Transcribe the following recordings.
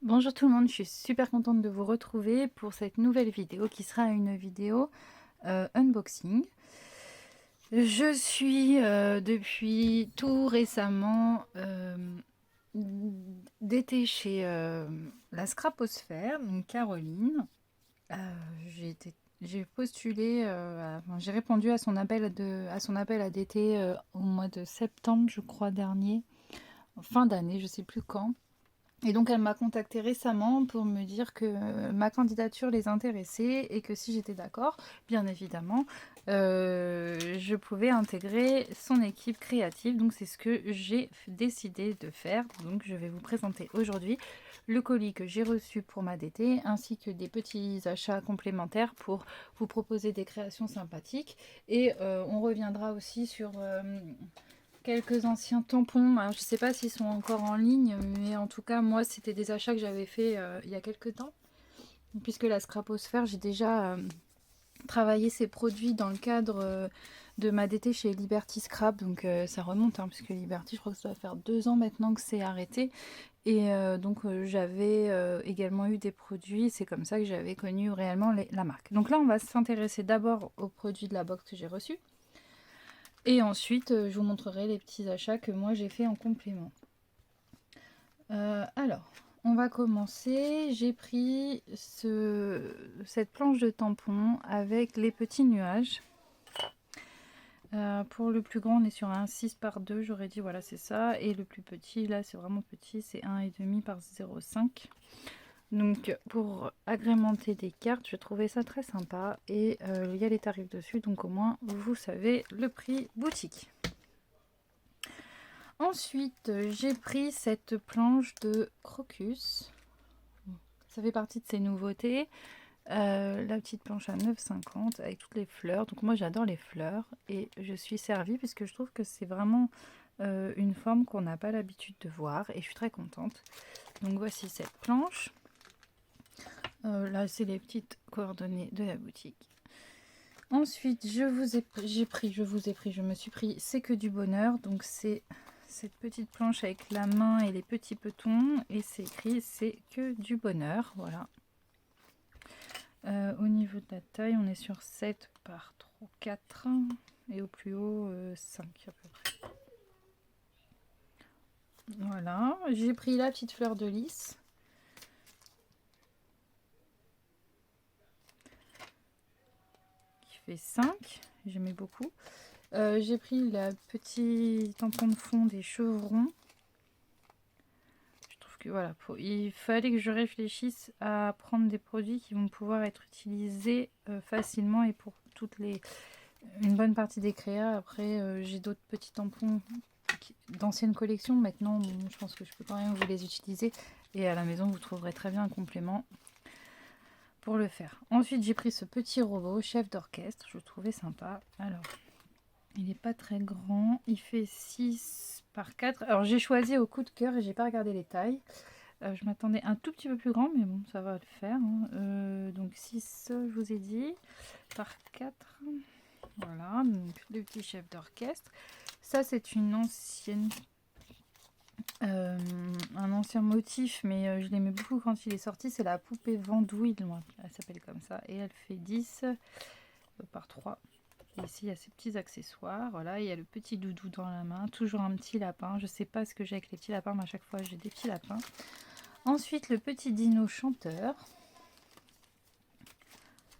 Bonjour tout le monde, je suis super contente de vous retrouver pour cette nouvelle vidéo qui sera une vidéo unboxing. Je suis depuis tout récemment d'été chez la Scraposphère, donc Caroline. Euh, j'ai postulé, j'ai répondu à son appel à d'été au mois de septembre, je crois, dernier, fin d'année, je sais plus quand. Et donc elle m'a contacté récemment pour me dire que ma candidature les intéressait et que si j'étais d'accord, bien évidemment, je pouvais intégrer son équipe créative. Donc c'est ce que j'ai décidé de faire. Donc je vais vous présenter aujourd'hui le colis que j'ai reçu pour ma DT ainsi que des petits achats complémentaires pour vous proposer des créations sympathiques. Et on reviendra aussi sur quelques anciens tampons. Alors, je ne sais pas s'ils sont encore en ligne, mais en tout cas, moi, c'était des achats que j'avais fait il y a quelques temps. Puisque la Scraposphère, j'ai déjà travaillé ces produits dans le cadre de ma DT chez Liberty Scrap. Donc ça remonte, hein, puisque Liberty, je crois que ça va faire 2 ans maintenant que c'est arrêté. Et donc j'avais également eu des produits. C'est comme ça que j'avais connu réellement la marque. Donc là, on va s'intéresser d'abord aux produits de la box que j'ai reçus. Et ensuite, je vous montrerai les petits achats que moi j'ai fait en complément. Alors, on va commencer. J'ai pris cette planche de tampon avec les petits nuages. Pour le plus grand, on est sur un 6 par 2, j'aurais dit, voilà, c'est ça. Et le plus petit, là, c'est vraiment petit, c'est 1,5 par 0,5. Donc, pour agrémenter des cartes, je trouvais ça très sympa. Et il y a les tarifs dessus, donc au moins, vous savez le prix boutique. Ensuite, j'ai pris cette planche de Crocus. Ça fait partie de ces nouveautés. La petite planche à 9,50 avec toutes les fleurs. Donc moi j'adore les fleurs et je suis servie puisque je trouve que c'est vraiment une forme qu'on n'a pas l'habitude de voir et je suis très contente. Donc voici cette planche. Là c'est les petites coordonnées de la boutique. Ensuite je me suis pris C'est que du bonheur. Donc c'est cette petite planche avec la main et les petits petons et c'est écrit C'est que du bonheur. Voilà. Au niveau de la taille, on est sur 7 par 3, 4 et au plus haut 5 à peu près. Voilà, j'ai pris la petite fleur de lys. Qui fait 5, j'aimais beaucoup. J'ai pris la petit tampon de fond des chevrons. Je trouve que voilà, il fallait que je réfléchisse à prendre des produits qui vont pouvoir être utilisés facilement et pour une bonne partie des créas. Après, j'ai d'autres petits tampons d'anciennes collections. Maintenant, je pense que je peux quand même vous les utiliser. Et à la maison, vous trouverez très bien un complément pour le faire. Ensuite, j'ai pris ce petit robot, chef d'orchestre. Je le trouvais sympa. Alors, il n'est pas très grand. Il fait 6 par 4. Alors, j'ai choisi au coup de cœur et j'ai pas regardé les tailles. Je m'attendais un tout petit peu plus grand, mais bon, ça va le faire. Hein. Donc 6, je vous ai dit, par 4. Voilà, donc le petit chef d'orchestre. Ça, c'est une ancienne... un ancien motif, mais je l'aimais beaucoup quand il est sorti. C'est la poupée Vendouille, elle s'appelle comme ça. Et elle fait 10 par 3. Et ici, il y a ces petits accessoires. Voilà, il y a le petit doudou dans la main. Toujours un petit lapin. Je sais pas ce que j'ai avec les petits lapins, mais à chaque fois, j'ai des petits lapins. Ensuite, le petit dino chanteur.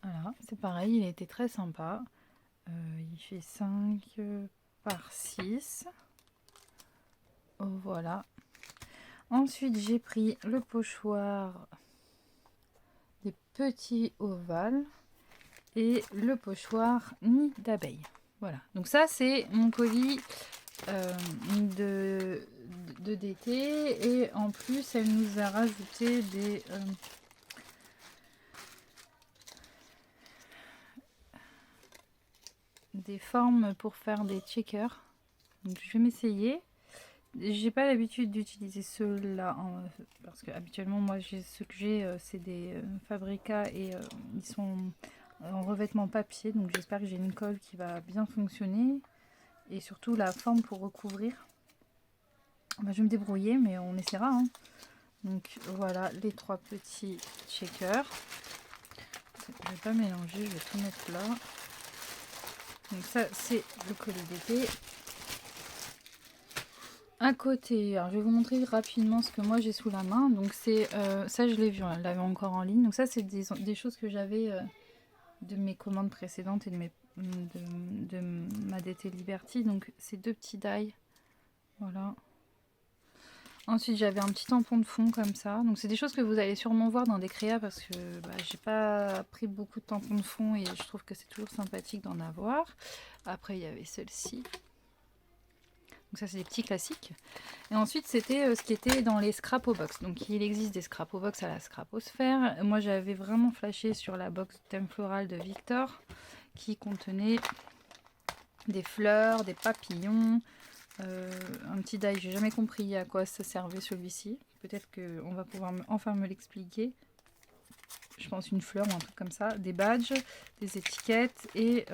Voilà, c'est pareil, il était très sympa. Il fait 5 par 6. Oh, voilà. Ensuite, j'ai pris le pochoir des petits ovales et le pochoir nid d'abeille. Voilà, donc ça c'est mon colis de d'été et en plus elle nous a rajouté des formes pour faire des checkers. Donc je vais m'essayer. J'ai pas l'habitude d'utiliser ceux-là parce que habituellement moi ce que j'ai c'est des Fabrica et ils sont en revêtement papier, donc j'espère que j'ai une colle qui va bien fonctionner et surtout la forme pour recouvrir. Bah, je vais me débrouiller mais on essaiera. Hein. Donc voilà les 3 petits shakers. Je vais pas mélanger, je vais tout mettre là. Donc ça c'est le collier d'été. À côté, alors je vais vous montrer rapidement ce que moi j'ai sous la main. Donc c'est ça je l'ai vu, elle l'avait encore en ligne. Donc ça c'est des choses que j'avais de mes commandes précédentes et de ma DT Liberty. Donc c'est 2 petits die. Voilà. Ensuite j'avais un petit tampon de fond comme ça. Donc c'est des choses que vous allez sûrement voir dans des créas parce que j'ai pas pris beaucoup de tampons de fond et je trouve que c'est toujours sympathique d'en avoir. Après il y avait celle-ci. Donc ça c'est des petits classiques. Et ensuite c'était ce qui était dans les scrap au box. Donc il existe des scrap au box à la scraposphère. Moi j'avais vraiment flashé sur la box thème floral de Victor qui contenait des fleurs, des papillons, un petit die. J'ai jamais compris à quoi ça servait celui-ci. Peut-être qu'on va pouvoir enfin me l'expliquer. Je pense une fleur ou un truc comme ça, des badges, des étiquettes et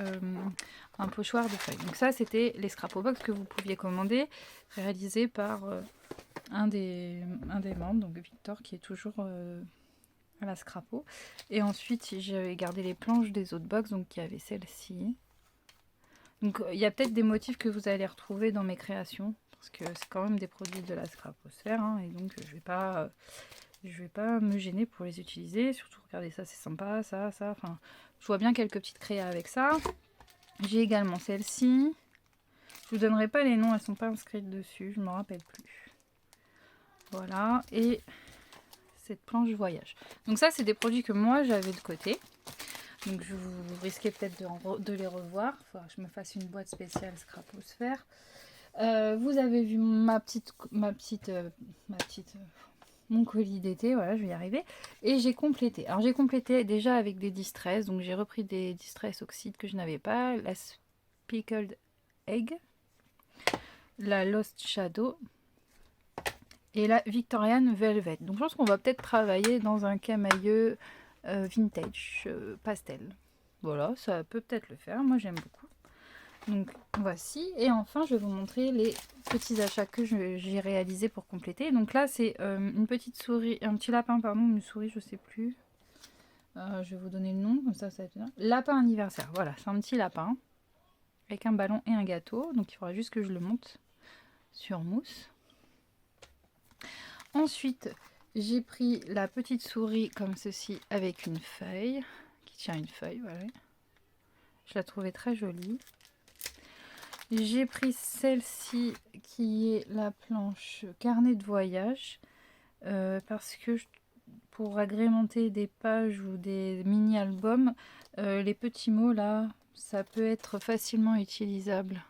un pochoir de feuilles. Donc ça c'était les scrap box que vous pouviez commander, réalisés par un des membres, donc Victor qui est toujours à la scrapo. Et ensuite j'ai gardé les planches des autres box, donc il y avait celle-ci. Donc il y a peut-être des motifs que vous allez retrouver dans mes créations, parce que c'est quand même des produits de la scraposphère, hein, et donc je vais pas me gêner pour les utiliser. Surtout, regardez ça, c'est sympa, ça. Enfin, je vois bien quelques petites créas avec ça. J'ai également celle-ci. Je vous donnerai pas les noms, elles sont pas inscrites dessus, je me rappelle plus. Voilà, et cette planche voyage. Donc ça, c'est des produits que moi j'avais de côté. Donc vous risquez peut-être de les revoir. Il faudra que je me fasse une boîte spéciale scraposphère. Vous avez vu mon colis d'été, voilà, je vais y arriver. Et j'ai complété. Alors j'ai complété déjà avec des Distress, donc j'ai repris des Distress Oxyde que je n'avais pas, la Speckled Egg, la Lost Shadow et la Victorian Velvet. Donc je pense qu'on va peut-être travailler dans un camailleux vintage pastel. Voilà, ça peut peut-être le faire, moi j'aime beaucoup. Donc voici, et enfin je vais vous montrer les petits achats que j'ai réalisés pour compléter. Donc là c'est une petite souris, un petit lapin pardon, une souris je sais plus. Je vais vous donner le nom, comme ça va être bien. Lapin anniversaire, voilà, c'est un petit lapin avec un ballon et un gâteau. Donc il faudra juste que je le monte sur mousse. Ensuite j'ai pris la petite souris comme ceci avec une feuille, qui tient une feuille, voilà. Je la trouvais très jolie. J'ai pris celle-ci qui est la planche carnet de voyage parce que pour agrémenter des pages ou des mini-albums, les petits mots là, ça peut être facilement utilisable.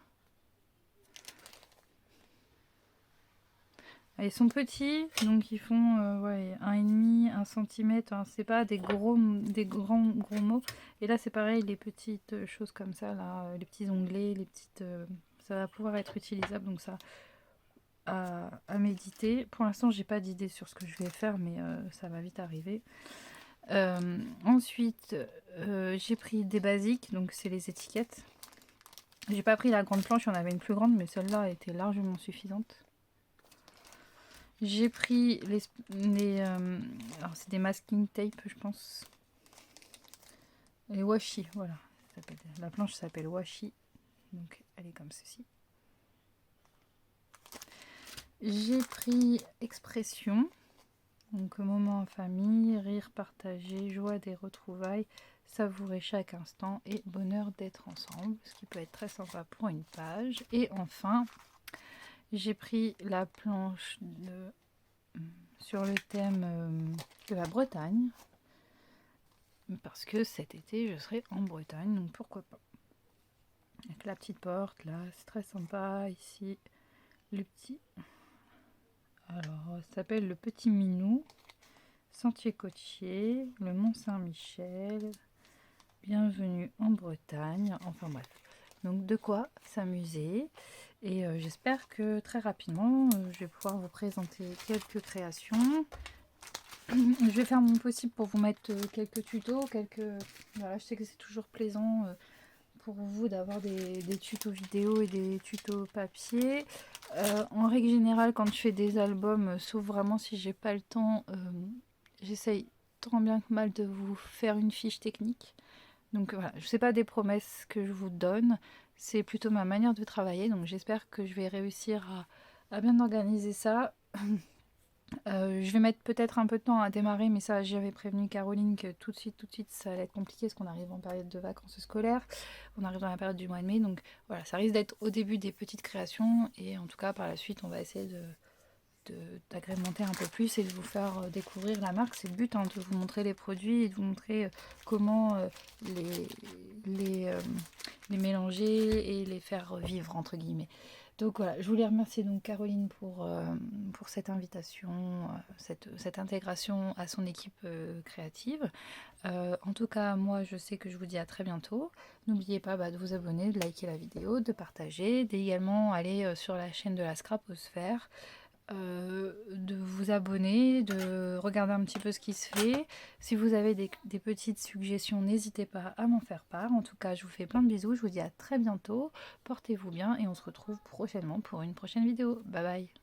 Ils sont petits, donc ils font ouais, 1,5, 1 cm, hein, c'est pas des gros mots. Et là c'est pareil, les petites choses comme ça, là, les petits onglets, les petites, ça va pouvoir être utilisable, donc ça à méditer. Pour l'instant j'ai pas d'idée sur ce que je vais faire, mais ça va vite arriver. Ensuite j'ai pris des basiques, donc c'est les étiquettes. J'ai pas pris la grande planche, il y en avait une plus grande, mais celle-là était largement suffisante. J'ai pris alors c'est des masking tape je pense. Les washi, voilà. La planche s'appelle washi. Donc elle est comme ceci. J'ai pris expression. Donc moment en famille, rire partagé, joie des retrouvailles, savourer chaque instant et bonheur d'être ensemble. Ce qui peut être très sympa pour une page. Et enfin, j'ai pris la planche sur le thème de la Bretagne. Parce que cet été, je serai en Bretagne, donc pourquoi pas. Avec la petite porte, là, c'est très sympa. Ici, le petit... Alors, ça s'appelle le Petit Minou. Sentier côtier, le Mont Saint-Michel. Bienvenue en Bretagne. Enfin bref. Donc de quoi s'amuser. Et j'espère que très rapidement, je vais pouvoir vous présenter quelques créations. Je vais faire mon possible pour vous mettre quelques tutos, voilà, je sais que c'est toujours plaisant pour vous d'avoir des tutos vidéo et des tutos papier. En règle générale, quand je fais des albums, sauf vraiment si j'ai pas le temps, j'essaye tant bien que mal de vous faire une fiche technique. Donc voilà, je sais pas des promesses que je vous donne, c'est plutôt ma manière de travailler. Donc j'espère que je vais réussir à bien organiser ça. Je vais mettre peut-être un peu de temps à démarrer, mais ça, j'avais prévenu Caroline que tout de suite, ça allait être compliqué parce qu'on arrive en période de vacances scolaires, on arrive dans la période du mois de mai, donc voilà, ça risque d'être au début des petites créations, et en tout cas, par la suite, on va essayer d'agrémenter un peu plus et de vous faire découvrir la marque. C'est le but, hein, de vous montrer les produits et de vous montrer comment les, les, euh, les mélanger et les faire vivre, entre guillemets. Donc voilà, je voulais remercier donc Caroline pour cette invitation, cette intégration à son équipe créative. En tout cas, moi je sais que je vous dis à très bientôt. N'oubliez pas de vous abonner, de liker la vidéo, de partager, d'également aller sur la chaîne de la Scraposphère, de vous abonner, de regarder un petit peu ce qui se fait. Si vous avez des petites suggestions, n'hésitez pas à m'en faire part. En tout cas, je vous fais plein de bisous, je vous dis à très bientôt, portez-vous bien et on se retrouve prochainement pour une prochaine vidéo. Bye bye.